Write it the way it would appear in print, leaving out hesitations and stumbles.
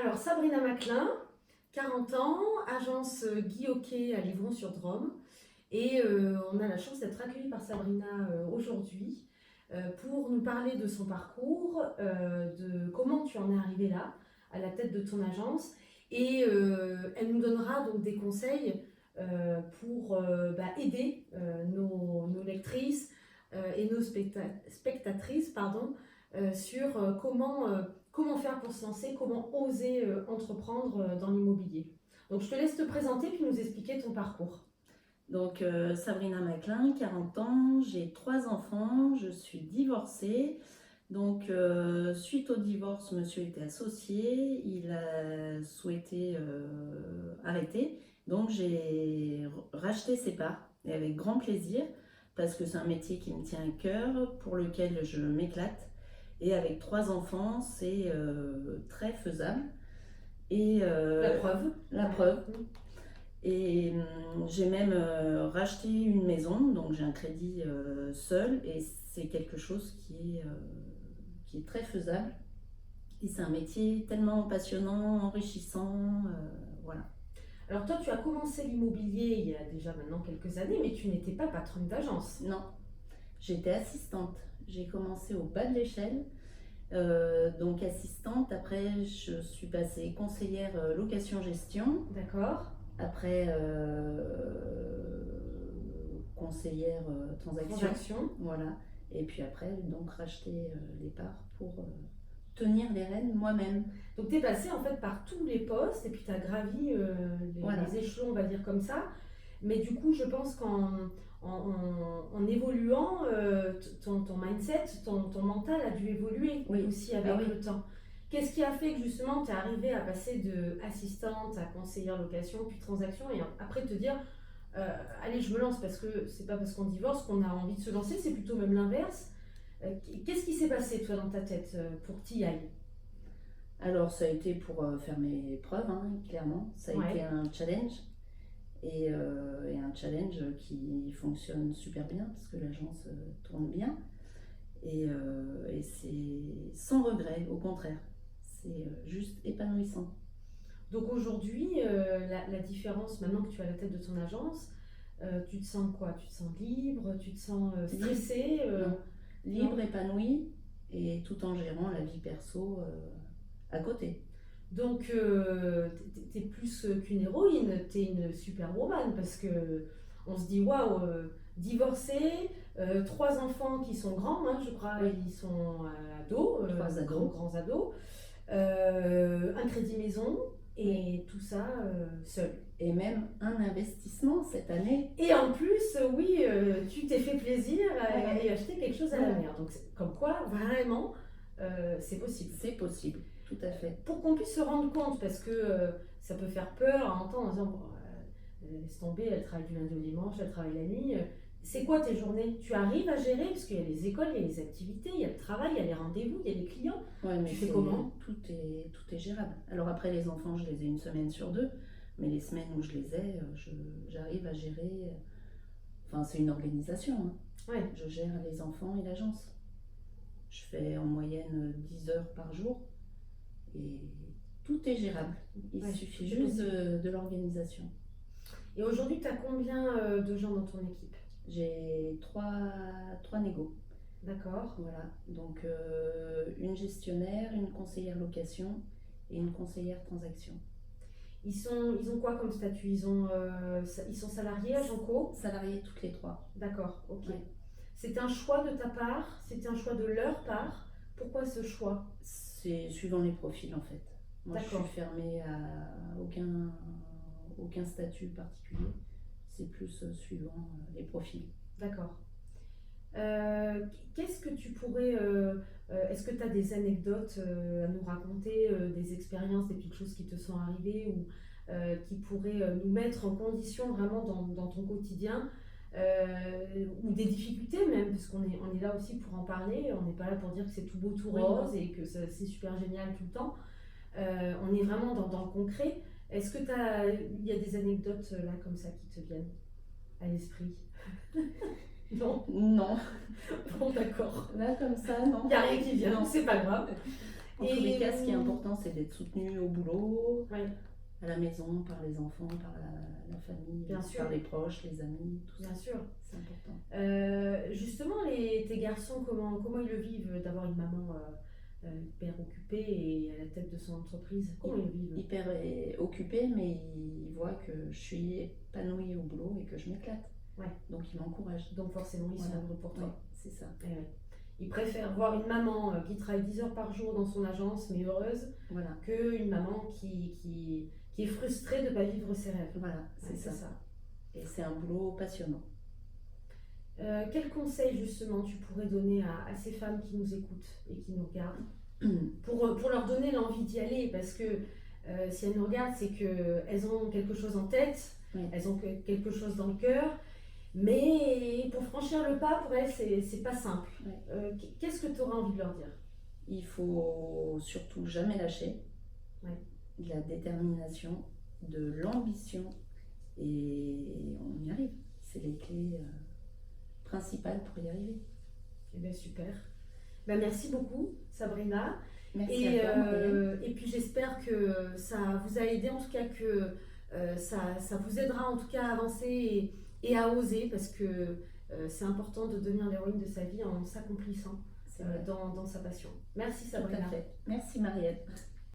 Alors, Sabrina Maclin, 40 ans, agence Guy Hockey à Livron-sur-Drôme. Et on a la chance d'être accueillis par Sabrina aujourd'hui pour nous parler de son parcours, de comment tu en es arrivée là, à la tête de ton agence. Et elle nous donnera donc des conseils pour aider nos lectrices et nos spectatrices pardon, sur comment faire pour se lancer, comment oser entreprendre dans l'immobilier. Donc je te laisse te présenter puis nous expliquer ton parcours. Donc Sabrina Maclin, 40 ans, j'ai 3 enfants, je suis divorcée. Donc suite au divorce, monsieur était associé, il a souhaité arrêter. Donc j'ai racheté ses parts et avec grand plaisir parce que c'est un métier qui me tient à cœur, pour lequel je m'éclate. Et avec 3 enfants, c'est très faisable. Et La preuve. la preuve. Et j'ai même racheté une maison, donc j'ai un crédit seul, et c'est quelque chose qui est très faisable. Et c'est un métier tellement passionnant, enrichissant, voilà. Alors toi, tu as commencé l'immobilier il y a déjà maintenant quelques années, mais tu n'étais pas patronne d'agence. Non, j'étais assistante. J'ai commencé au bas de l'échelle, donc assistante. Après, je suis passée conseillère location-gestion. D'accord. Après, conseillère transaction. Voilà. Et puis après, donc racheter les parts pour tenir les rênes moi-même. Donc tu es passée en fait par tous les postes et puis tu as gravi Voilà. les échelons, on va dire comme ça. Mais du coup, je pense qu'en évoluant, ton mindset, ton mental a dû évoluer Oui. aussi avec oui. le temps. Qu'est-ce qui a fait que justement tu es arrivée à passer de assistante à conseillère location, puis transaction, et après te dire, allez, je me lance, parce que c'est pas parce qu'on divorce qu'on a envie de se lancer, c'est plutôt même l'inverse. Qu'est-ce qui s'est passé toi dans ta tête pour t'y aller? Alors ça a été pour faire mes preuves, hein, clairement. Ça a Ouais. été un challenge. Et un challenge qui fonctionne super bien parce que l'agence tourne bien. Et c'est sans regret, au contraire. C'est juste épanouissant. Donc aujourd'hui, la différence, maintenant que tu es à la tête de ton agence, tu te sens quoi? Tu te sens libre? Tu te sens stressée? Non. Libre, Non. épanoui, et tout en gérant la vie perso à côté. Donc t'es plus qu'une héroïne, t'es une superwoman parce que on se dit waouh, divorcée, 3 enfants qui sont grands, hein, je crois, Oui. ils sont ados, 3 ados. grands ados, un crédit maison et tout ça seul. Et même un investissement cette année. Et en plus, oui, tu t'es fait plaisir Ouais. et acheter quelque chose à la mer. Donc, comme quoi, vraiment, c'est possible. C'est possible, tout à fait. Pour qu'on puisse se rendre compte, parce que ça peut faire peur à entendre en disant, bon, laisse tomber, elle travaille du lundi au dimanche, elle travaille la nuit. C'est quoi tes journées? Tu arrives à gérer? Parce qu'il y a les écoles, il y a les activités, il y a le travail, il y a les rendez-vous, il y a les clients. Ouais, mais Tu fais comment? tout est gérable. Alors après, les enfants, je les ai une semaine sur deux, mais les semaines où je les ai, j'arrive à gérer. Enfin, c'est une organisation, hein. Ouais. Je gère les enfants et l'agence. Je fais en moyenne 10 heures par jour et tout est gérable. Il Ouais, suffit tout est juste possible. de l'organisation. Et aujourd'hui, tu as combien de gens dans ton équipe? J'ai trois négos. D'accord. Voilà, donc une gestionnaire, une conseillère location et une conseillère transaction. Ils ont quoi comme statut? Ils sont salariés, agents co? Salariés toutes les 3. D'accord, ok. Ouais. C'était un choix de ta part? C'était un choix de leur part? Pourquoi ce choix? C'est suivant les profils en fait. Moi je D'accord. suis fermée à aucun statut particulier. C'est plus suivant les profils. D'accord. Qu'est-ce que tu pourrais. Est-ce que tu as des anecdotes à nous raconter, des expériences, des petites choses qui te sont arrivées ou qui pourraient nous mettre en condition vraiment dans ton quotidien ou des difficultés même, parce on est là aussi pour en parler, on n'est pas là pour dire que c'est tout beau, tout Oui, rose non. et que c'est super génial tout le temps. On est vraiment dans le concret. Est-ce que il y a des anecdotes là comme ça qui te viennent à l'esprit? Non. Non, Bon, d'accord. là comme ça, non. Il n'y a rien qui vient, Non. c'est pas grave. En tous les cas, ce qui est important, c'est d'être soutenu au boulot, Ouais, à la maison, par les enfants, par la famille, bien sûr, par les proches, les amis, tout ça. bien sûr. C'est important. Justement, tes garçons, comment ils le vivent d'avoir une maman hyper occupée et à la tête de son entreprise? Comment ils le vivent? Hyper occupé, mais il voit que je suis épanouie au boulot et que je m'éclate. Ouais. Donc il m'encourage. Donc forcément, ils sont Voilà. heureux pour Ouais, toi. c'est ça. Eh ouais. Ils préfèrent voir une maman qui travaille 10 heures par jour dans son agence, mais heureuse, Voilà, qu'une maman qui est frustrée de ne pas vivre ses rêves. voilà, c'est Ouais, ça. Et c'est un boulot passionnant. Quel conseil justement tu pourrais donner à ces femmes qui nous écoutent et qui nous regardent pour leur donner l'envie d'y aller? Parce que si elles nous regardent, c'est qu'elles ont quelque chose en tête, Oui. elles ont quelque chose dans le cœur, mais pour franchir le pas, pour elles, c'est pas simple. Ouais. Qu'est-ce que tu auras envie de leur dire? Il faut surtout jamais lâcher. Ouais. De la détermination, de l'ambition, et on y arrive. C'est les clés principales pour y arriver. Eh bien, super. Ben, merci beaucoup, Sabrina. Merci à toi, Marielle. Et puis j'espère que ça vous a aidé, en tout cas que ça vous aidera en tout cas à avancer et à oser, parce que c'est important de devenir l'héroïne de sa vie en s'accomplissant C'est vrai. dans sa passion. Merci Tout à Sabrina. fait. Merci, Marielle.